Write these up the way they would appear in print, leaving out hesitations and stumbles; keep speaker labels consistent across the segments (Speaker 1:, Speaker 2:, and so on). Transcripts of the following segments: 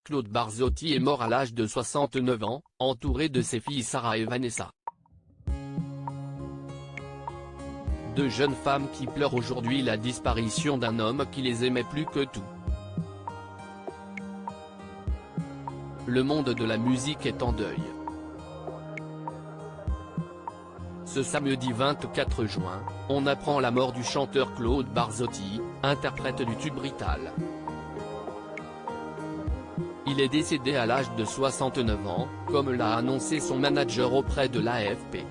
Speaker 1: Claude Barzotti est mort à l'âge de 69 ans, entouré de ses filles Sarah et Vanessa. Deux jeunes femmes qui pleurent aujourd'hui la disparition d'un homme qui les aimait plus que tout. Le monde de la musique est en deuil. Ce samedi 24 juin, on apprend la mort du chanteur Claude Barzotti, interprète du tube Rital. Il est décédé à l'âge de 69 ans, comme l'a annoncé son manager auprès de l'AFP.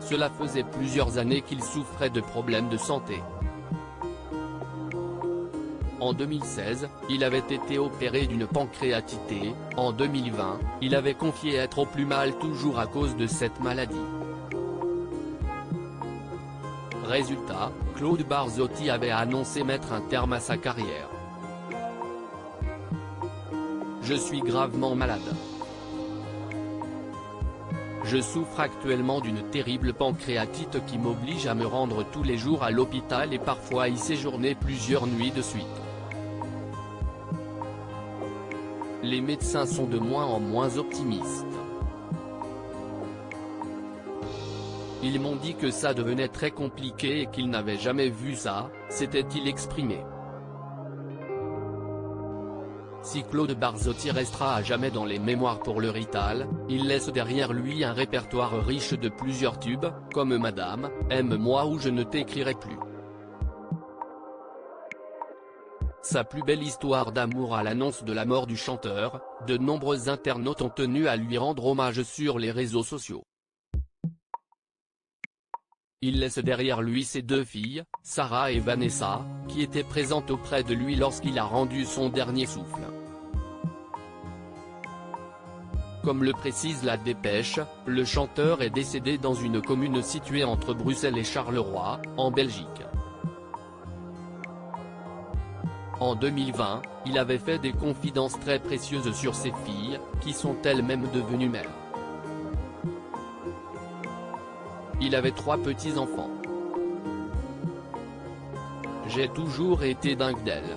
Speaker 1: Cela faisait plusieurs années qu'il souffrait de problèmes de santé. En 2016, il avait été opéré d'une pancréatite. En 2020, il avait confié être au plus mal toujours à cause de cette maladie. Résultat, Claude Barzotti avait annoncé mettre un terme à sa carrière. Je suis gravement malade. Je souffre actuellement d'une terrible pancréatite qui m'oblige à me rendre tous les jours à l'hôpital et parfois y séjourner plusieurs nuits de suite. Les médecins sont de moins en moins optimistes. Ils m'ont dit que ça devenait très compliqué et qu'ils n'avaient jamais vu ça, s'était-il exprimé. Si Claude Barzotti restera à jamais dans les mémoires pour le Rital, il laisse derrière lui un répertoire riche de plusieurs tubes, comme Madame, Aime-moi ou Je ne t'écrirai plus. Sa plus belle histoire d'amour à l'annonce de la mort du chanteur, de nombreux internautes ont tenu à lui rendre hommage sur les réseaux sociaux. Il laisse derrière lui ses deux filles, Sarah et Vanessa, qui étaient présentes auprès de lui lorsqu'il a rendu son dernier souffle. Comme le précise la dépêche, le chanteur est décédé dans une commune située entre Bruxelles et Charleroi, en Belgique. En 2020, il avait fait des confidences très précieuses sur ses filles, qui sont elles-mêmes devenues mères. Il avait 3 petits-enfants. J'ai toujours été dingue d'elles.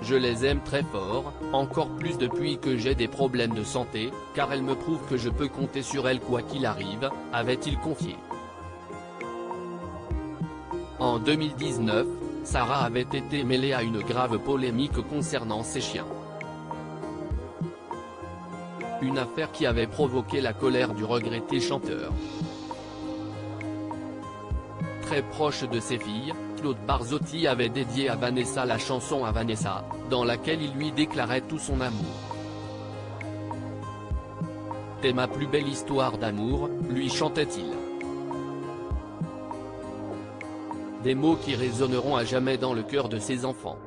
Speaker 1: Je les aime très fort, encore plus depuis que j'ai des problèmes de santé, car elles me prouvent que je peux compter sur elles quoi qu'il arrive, avait-il confié. En 2019, Sarah avait été mêlée à une grave polémique concernant ses chiens. Une affaire qui avait provoqué la colère du regretté chanteur. Très proche de ses filles, Claude Barzotti avait dédié à Vanessa la chanson À Vanessa, dans laquelle il lui déclarait tout son amour. « T'es ma plus belle histoire d'amour », lui chantait-il. Des mots qui résonneront à jamais dans le cœur de ses enfants.